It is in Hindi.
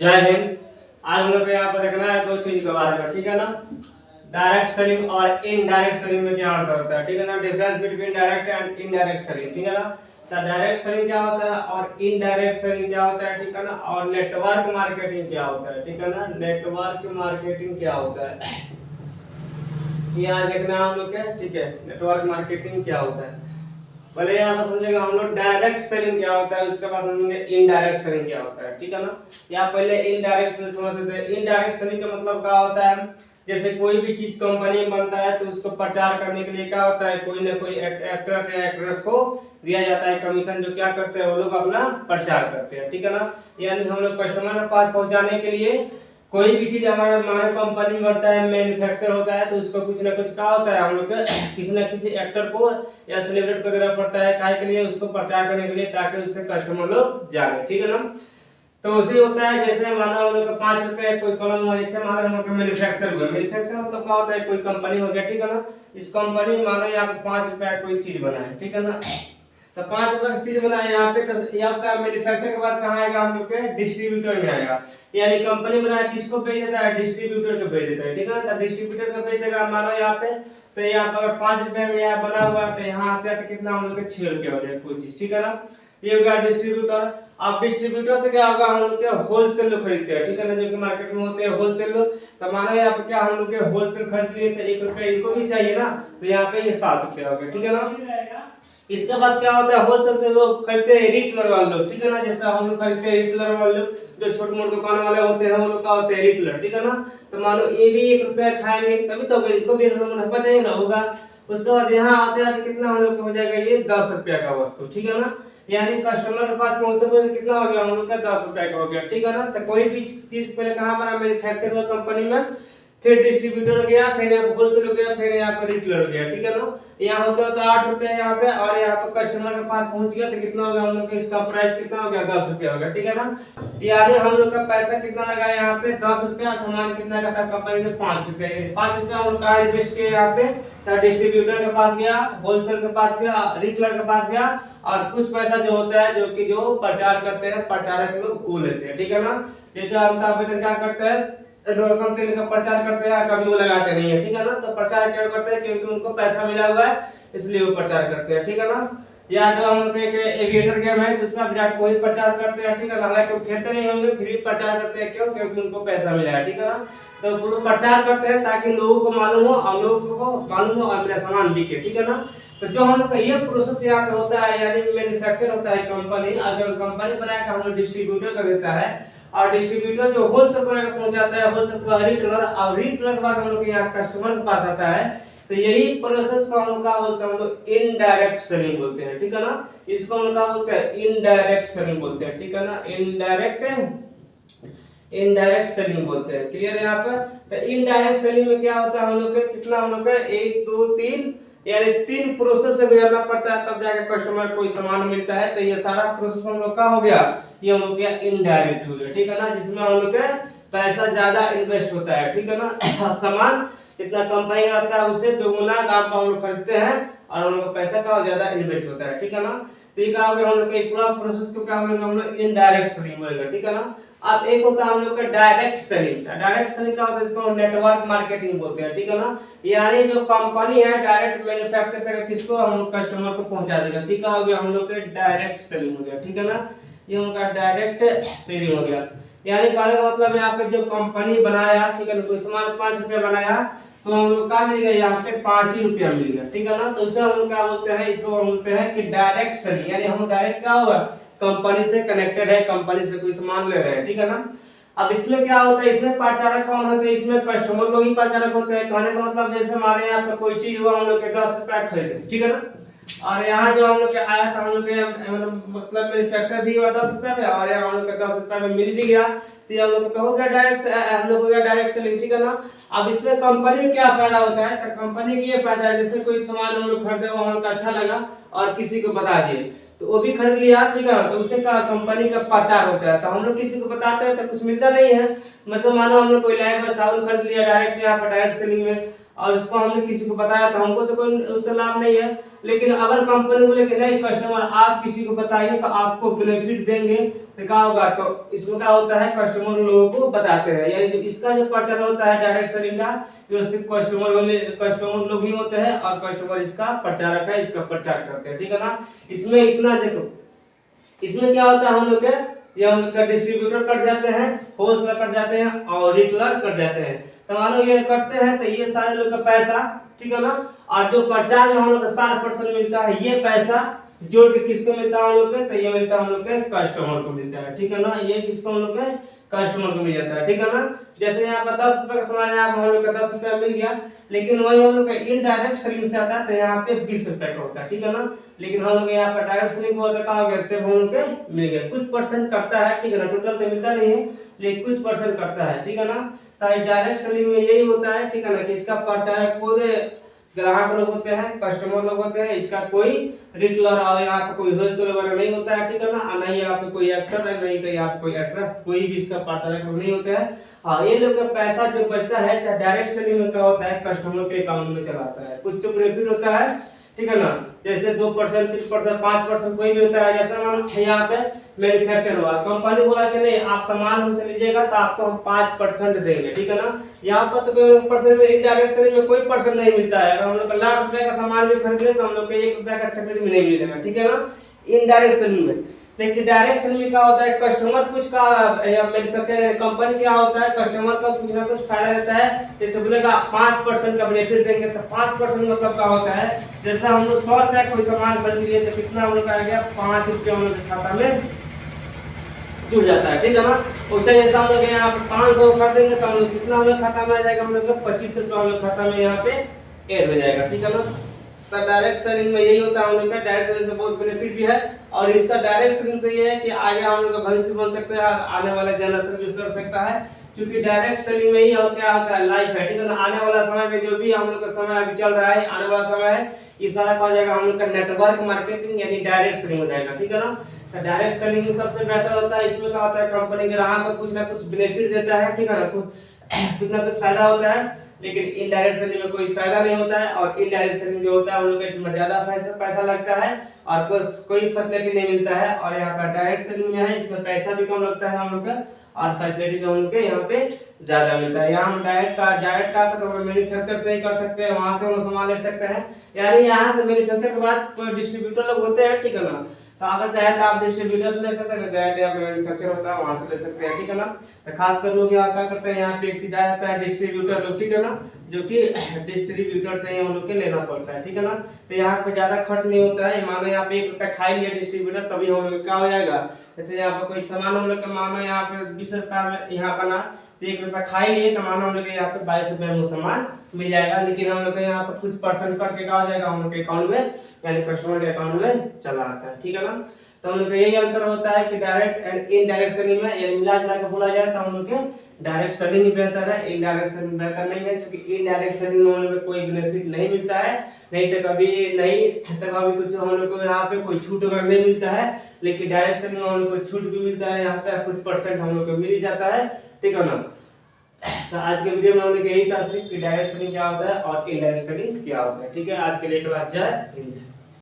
जय हिंद। आज हम लोग को यहाँ पर देखना है दो चीज के बारे में, ठीक है ना। डायरेक्ट सेलिंग और इनडायरेक्ट सेलिंग में क्या अंतर होता है, ठीक है ना। Difference between direct and indirect selling, ठीक है ना। तो डायरेक्ट सेलिंग क्या होता है और इनडायरेक्ट सेलिंग क्या होता है, ठीक है ना। और नेटवर्क मार्केटिंग क्या होता है, ठीक है ना। नेटवर्क मार्केटिंग क्या होता है यहाँ देखना हम लोग के, ठीक है। नेटवर्क मार्केटिंग क्या होता है पहले यहाँ पर समझेगा हम लोग। डायरेक्ट सेलिंग क्या होता है उसके बाद समझेंगे इनडायरेक्ट सेलिंग क्या होता है, ठीक है ना। यहाँ पहले इनडायरेक्ट सेलिंग समझ लेते हैं। इनडायरेक्ट सेलिंग का मतलब क्या होता है, जैसे कोई भी चीज कंपनी में बनता है तो उसको प्रचार करने के लिए क्या होता है, कोई ना कोई एक्टर या एक्ट्रेस को दिया जाता है कमीशन, जो क्या करते हैं वो लोग अपना प्रचार करते हैं, ठीक है ना। यानी हम लोग कस्टमर के पास पहुंचाने के लिए कोई भी चीज हमारे हमारे कंपनी में बढ़ता है, मैन्युफैक्चर होता है, तो उसको कुछ ना कुछ क्या होता है हम लोग किसी ना किसी एक्टर को या सेलिब्रिटी को देना पड़ता है, काहे के लिए, उसको प्रचार करने के लिए, ताकि उससे कस्टमर लोग जाने, ठीक है ना। तो उसे होता है जैसे मानो हम लोग का 5 रुपए कोई कलम हुआ, जैसे मानो हम लोग मैन्युफैक्चर हुआ। मैन्युफैक्चर मतलब क्या होता है, कोई कंपनी हो गया, ठीक है ना। इस कंपनी मानो यहाँ पे 5 रुपए कोई चीज बना है, ठीक है ना। तो 5 रुपए की चीज बनाए यहाँ पे, तो ये आपका मैन्युफैक्चर के बाद कहाँ आएगा, हम लोग के डिस्ट्रीब्यूटर में आएगा। यानी कंपनी बनाया किसको भेज देता है, डिस्ट्रीब्यूटर को भेज देता है, ठीक है ना। तो डिस्ट्रीब्यूटर को भेज देगा मानो यहाँ पे, तो यहाँ पर अगर 5 रुपए में यहाँ बना हुआ है तो यहाँ आते हैं तो कितना हम लोग के 6 रुपए हो जाए कोई चीज, ठीक है ना। ये हो गया डिस्ट्रीब्यूटर। अब डिस्ट्रीब्यूटर से क्या होगा, हम लोग के होलसेल लोग खरीदते हैं, ठीक है ना, जो कि मार्केट में होते हैं होलसेल लोग। तो मानो यहाँ पे क्या हम लोग के होलसेल खरीद लिए तो 1 रुपए इनको भी चाहिए ना, तो यहाँ पे ये 7 रुपए हो गए, ठीक है ना। इसके बाद क्या होता है, होलसेल से लोग खरीदते हैं रिटेलर वाले लोग, ठीक है ना। जैसे हम लोग खरीदते हैं रिटेलर वाले लोग, जो छोटे मोटे दुकान वाले होते हैं वो लोग का होते हैं रिटेलर, ठीक है ना। तो मानो ये भी 1 रुपया खाएंगे तभी तो इनको भी मुनाफा चाहिए ना होगा। उसके बाद यहाँ आते आते कितना हम लोग को हो जाएगा, ये 10 रुपया का वस्तु, ठीक है ना। यानी कस्टमर के पास पहुंचते पहुंचते कितना हो गया हम लोग का, 10 रुपया का हो गया, ठीक है ना। तो कोई भी चीज पहले कहाँ बना, मैन्युफैक्चर हुआ कंपनी में, फिर डिस्ट्रीब्यूटर हो गया, फिर यहाँ होलसेल हो गया, फिर यहाँ पर रिटेलर हो गया, ठीक है ना। यहाँ होता है तो 8 रुपया यहाँ पे, और यहाँ पर कस्टमर के पास पहुंच गया तो कितना हो गया हम लोग का, इसका प्राइस कितना हो गया, 10 रुपया हो गया, ठीक है ना। यानी हम लोग का पैसा कितना लगा यहाँ पे, 10 रुपया। सामान कितना का था कंपनी में, 5 रुपया। 5 रुपया हम लोग का इन्वेस्ट किया यहाँ पे, तो डिस्ट्रीब्यूटर के पास गया, होलसेल के पास गया, रिटेलर के पास गया, और कुछ पैसा जो होता है जो कि जो प्रचार करते हैं प्रचारक लोग वो लेते हैं, ठीक है ना। जैसे अमिताभ बच्चन क्या करते हैं, रोकम तेल का प्रचार करते हैं, कभी वो लगाते नहीं है, ठीक है ना। तो प्रचार क्यों करते हैं, क्योंकि उनको पैसा मिला हुआ है इसलिए वो प्रचार करते हैं, ठीक है ना। या जो हम लोग एक एविएटर गेम है तो उसका विराट कोहली प्रचार करते हैं, ठीक है ना। हालांकि वो खेलते नहीं होंगे फिर भी प्रचार करते हैं, क्यों, क्योंकि उनको पैसा मिला है, ठीक है ना। तो वो प्रचार करते हैं ताकि लोगों को मालूम हो, और लोगों को मालूम हो और मेरा सामान बिके, ठीक है ना। तो जो हम लोग का ये प्रोसेस यहाँ पे होता है, यानी मैन्युफैक्चर होता है कंपनी, और जब कंपनी बनाकर हम लोग डिस्ट्रीब्यूटर कर देता है, और डिस्ट्रीब्यूटर जो होलसेल बना के पहुंचाता है, होलसेल को रिटेलर, और रिटेलर के बाद हम लोग के यहाँ कस्टमर के पास आता है। तो यही प्रोसेस को हम लोग क्या बोलते हैं, हम लोग इनडायरेक्ट सेलिंग बोलते हैं, ठीक है ना। इसको हम लोग क्या बोलते हैं, इनडायरेक्ट सेलिंग बोलते हैं, ठीक है ना। इनडायरेक्ट सेलिंग बोलते हैं, क्लियर है यहाँ पर। तो इनडायरेक्ट सेलिंग में क्या होता है, हम लोग के कितना, हम लोग का 1 2 3 यानी 3 प्रोसेस से गुजरना पड़ता है, तब जाके कस्टमर कोई सामान मिलता है। तो ये सारा प्रोसेस हम लोग का हो गया, ये हम लोग का इनडायरेक्ट हो गया, ठीक है ना। जिसमें हम लोग का पैसा ज्यादा इन्वेस्ट होता है, ठीक है ना। सामान जितना कंपनी आता है उससे दोगुना दाम पर हम लोग खरीदते हैं, और हम लोग का पैसा का ज्यादा इन्वेस्ट होता है, ठीक है ना। तो ये क्या हो गया, हम लोग का पूरा प्रोसेस को क्या बोलेंगे, हम लोग इनडायरेक्ट सेलिंग बोलेंगे, ठीक है ना। अब एक होता है हम लोग का डायरेक्ट सेलिंग। डायरेक्ट सेलिंग क्या होता है, इसको नेटवर्क मार्केटिंग बोलते हैं, ठीक है ना। यानी जो कंपनी है डायरेक्ट मैन्युफैक्चर करके किसको, हम लोग कस्टमर को पहुंचा देगा, ठीक है। हो गया हम लोग के डायरेक्ट सेलिंग हो गया, ठीक है ना। ये उनका डायरेक्ट सेलिंग हो गया। यानी कहने का मतलब यहाँ पे जो कंपनी बनाया, ठीक है ना, कोई सामान 5 रुपया बनाया तो हम लोग क्या मिल गया, यहाँ पे 5 ही रुपया मिल गया, ठीक है ना। तो इसे हम लोग क्या बोलते हैं, इसको हम बोलते हैं कि डायरेक्ट सेलिंग। यानी हम डायरेक्ट क्या हुआ, कंपनी से कनेक्टेड है, कंपनी से कोई सामान ले रहे हैं, ठीक है ना। अब इसमें क्या होता है, इसमें प्रचारक कौन होते हैं, इसमें कस्टमर लोग ही प्रचारक होते हैं। कहने का मतलब जैसे हमारे यहाँ पे कोई चीज हुआ, हम लोग के 10 रुपया खरीदे, ठीक है ना। और यहाँ जो हम लोग के आया था, हम लोग के मतलब मैन्युफैक्चर भी हुआ 10 रुपया में, और यहाँ हम लोग के 10 रुपया में मिल भी गया, तो हम लोग तो हो गया डायरेक्ट, हम लोग हो गया डायरेक्ट सेलिंग, ठीक है ना। अब इसमें कंपनी में क्या फायदा होता है, तो कंपनी की ये फायदा है, जैसे कोई सामान हम लोग खरीदे, वो हम लोग को अच्छा लगा और किसी को बता दिए तो वो भी खरीद लिया, ठीक है। तो उससे क्या कंपनी का प्रचार होता है। तो हम लोग किसी को बताते हैं तो कुछ मिलता नहीं है। मतलब मानो हम लोग कोई लाइव साबुन खरीद लिया डायरेक्ट यहाँ पर डायरेक्ट सेलिंग में, और उसको हमने किसी को बताया तो हमको तो कोई उससे लाभ नहीं है। लेकिन अगर कंपनी बोले कि नहीं कस्टमर आप किसी को बताइए तो आपको बेनिफिट देंगे, तो क्या होगा, तो इसमें क्या होता है कस्टमर लोगों को बताते हैं, यानी जो इसका जो प्रचार होता है डायरेक्ट सेलिंग का, जो सिर्फ कस्टमर लोग ही होते हैं और कस्टमर इसका प्रचारक है, इसका प्रचार करते हैं, ठीक है ना। इसमें इतना देखो, इसमें क्या होता है हम लोग के, ये हम लोग का डिस्ट्रीब्यूटर कट जाते हैं, होलसेलर कट जाते हैं और रिटेलर कट जाते हैं। तो मानो ये करते हैं तो ये सारे लोग का पैसा, ठीक है ना, और जो प्रचार में हम लोग का 60% मिलता है, ये पैसा जोड़ के किसको मिलता है हम लोग के, तो ये मिलता है हम लोग के कस्टमर को मिलता है, ठीक है ना। ये किसको हम लोग के कस्टमर को मिल जाता है, ठीक है ना। जैसे यहाँ पर 10 रुपए का सामान है, हम लोग का 10 रुपया मिल गया, लेकिन वही हम लोग का इनडायरेक्ट सेलिंग से आता है तो यहाँ पे 20 रुपए का होता है, ठीक है ना। लेकिन हम लोग यहाँ पर डायरेक्ट सेलिंग होता है, कहा हो गया स्टेप हम लोग के मिल गया, कुछ परसेंट कटता है, ठीक है ना, टोटल तो मिलता नहीं है लेकिन कुछ परसेंट कटता है, ठीक है ना। तो डायरेक्ट सेलिंग में यही होता है, ठीक है ना, कि इसका प्रचार खुद ग्राहक लोग होते हैं, कस्टमर लोग होते हैं, इसका कोई रिटेलर और यहाँ पे कोई होलसेलर वगैरह नहीं होता है, ठीक है ना, और नहीं यहाँ पे कोई एक्टर है, नहीं तो यहाँ पे कोई एक्ट्रेस, कोई भी इसका प्रचारक नहीं होते हैं। हाँ, ये लोग का पैसा जो बचता है डायरेक्ट सेलिंग में क्या होता है कस्टमर के अकाउंट में चला आता है, कुछ तो बेनिफिट होता है, ठीक है ना। जैसे 2%, 3%, 5% कोई भी होता है। जैसे मान यहाँ पे मैन्युफैक्चर हुआ, कंपनी बोला कि नहीं आप सामान हमसे लीजिएगा तो आपको हम 5% देंगे, ठीक है ना। यहाँ पर तो परसेंट में इनडायरेक्ट सेलिंग में कोई परसेंट नहीं मिलता है। अगर हम लोग लाख रुपए का सामान भी खरीदे तो हम लोग को 1 रुपया का चक्कर भी नहीं मिलेगा, ठीक है ना, इनडायरेक्ट सेलिंग में। लेकिन डायरेक्ट सेलिंग में क्या होता है कस्टमर कुछ का, मैन्युफैक्चर कंपनी क्या होता है कस्टमर का कुछ ना कुछ फायदा देता है। जैसे बोलेगा 5% का बेनिफिट देंगे, तो 5% मतलब क्या होता है, जैसे हम लोग 100 रुपया कोई सामान खरीद लिए तो कितना हम लोग का आ गया, 5 रुपया हम लोग के खाता में जुड़ जाता है, ठीक है ना। उससे जैसे हम लोग यहाँ पर 500 खरीदेंगे तो हम लोग कितना हम लोग खाता में आ जाएगा, हम लोग का 25 रुपया हम लोग खाता में यहाँ पे ऐड हो जाएगा, ठीक है ना। तो डायरेक्ट सेलिंग में यही होता है हम लोग का, डायरेक्ट सेलिंग से बहुत बेनिफिट भी है। और इसका डायरेक्ट सेलिंग से ये है कि आगे हम लोग का भविष्य बन सकता है, आने वाला जनरेशन यूज कर सकता है, क्योंकि डायरेक्ट सेलिंग में ही और क्या होता है लाइफ है, ठीक है ना। आने वाला समय में जो भी हम लोग का समय अभी चल रहा है, आने वाला समय है, ये सारा क्या हो जाएगा हम लोग का नेटवर्क मार्केटिंग यानी डायरेक्ट सेलिंग हो जाएगा, ठीक है ना। तो डायरेक्ट सेलिंग सबसे बेहतर होता है। इसमें क्या होता है कंपनी ग्राहक को कुछ ना कुछ बेनिफिट देता है, ठीक है ना, कुछ ना कुछ फायदा होता है। लेकिन इनडायरेक्ट सेलिंग में कोई फायदा नहीं होता है, और इनडायरेक्ट सेलिंग जो होता है उन लोग को इसमें ज्यादा पैसा लगता है और कोई फैसिलिटी नहीं मिलता है। और यहाँ पर डायरेक्ट सेलिंग में है, इसमें पैसा भी कम लगता है हम लोग का और फैसिलिटी भी हम लोग के यहाँ पे ज्यादा मिलता है। यहाँ हम डायरेक्ट का तो मैन्युफैक्चर से ही कर सकते हैं, वहां से हम सामान ले सकते हैं, यानी यहाँ से मैन्युफैक्चर के बाद कोई डिस्ट्रीब्यूटर लोग होते हैं, ठीक है ना। तो अगर चाहे तो आप डिस्ट्रीब्यूटर से ले सकते हैं, डायरेक्ट आप मैन्युफैक्चर होता है वहां से ले सकते हैं, ठीक है ना। तो खास कर लोग यहाँ क्या करते हैं, यहाँ पे एक चीज आ जाता है डिस्ट्रीब्यूटर लोग, ठीक है ना, जो कि डिस्ट्रीब्यूटर से ही हम लोग के लेना पड़ता है, ठीक है ना। तो यहाँ पे ज्यादा खर्च नहीं होता है, मानो यहाँ पे 1 रुपया खा लिया डिस्ट्रीब्यूटर तभी हम लोग क्या हो जाएगा। जैसे यहाँ पे कोई सामान हम लोग का मानो यहाँ पे 20 रुपया में यहाँ बना, 1 रुपया खा ही लिए तो मानो हम लोग यहाँ पे 22 रुपये में सामान मिल जाएगा। लेकिन हम लोग यहाँ पर कुछ परसेंट कट के क्या हो जाएगा हम लोग के अकाउंट में, यानी कस्टमर के अकाउंट में चला आता है, ठीक है ना। तो हम लोग का यही अंतर होता है कि डायरेक्ट एंड इनडायरेक्ट सेलिंग में, यानी मिला जुला के बोला जाए तो हम लोग के डायरेक्ट सेलिंग ही बेहतर है, इनडायरेक्ट सेलिंग बेहतर नहीं है, क्योंकि इनडायरेक्ट सेलिंग में हम लोग को कोई बेनिफिट नहीं मिलता है, नहीं तो कभी कुछ हम लोग को यहाँ पे कोई छूट वगैरह नहीं मिलता है। लेकिन डायरेक्ट सेलिंग में हम लोग को छूट भी मिलता है, यहाँ पे कुछ परसेंट हम लोग को मिल ही जाता है, ठीक है ना। तो आज के वीडियो में हम लोग यही था सिर्फ कि डायरेक्ट सेलिंग क्या होता है और इनडायरेक्ट सेलिंग क्या होता है, ठीक है। आज के लिए जय हिंद।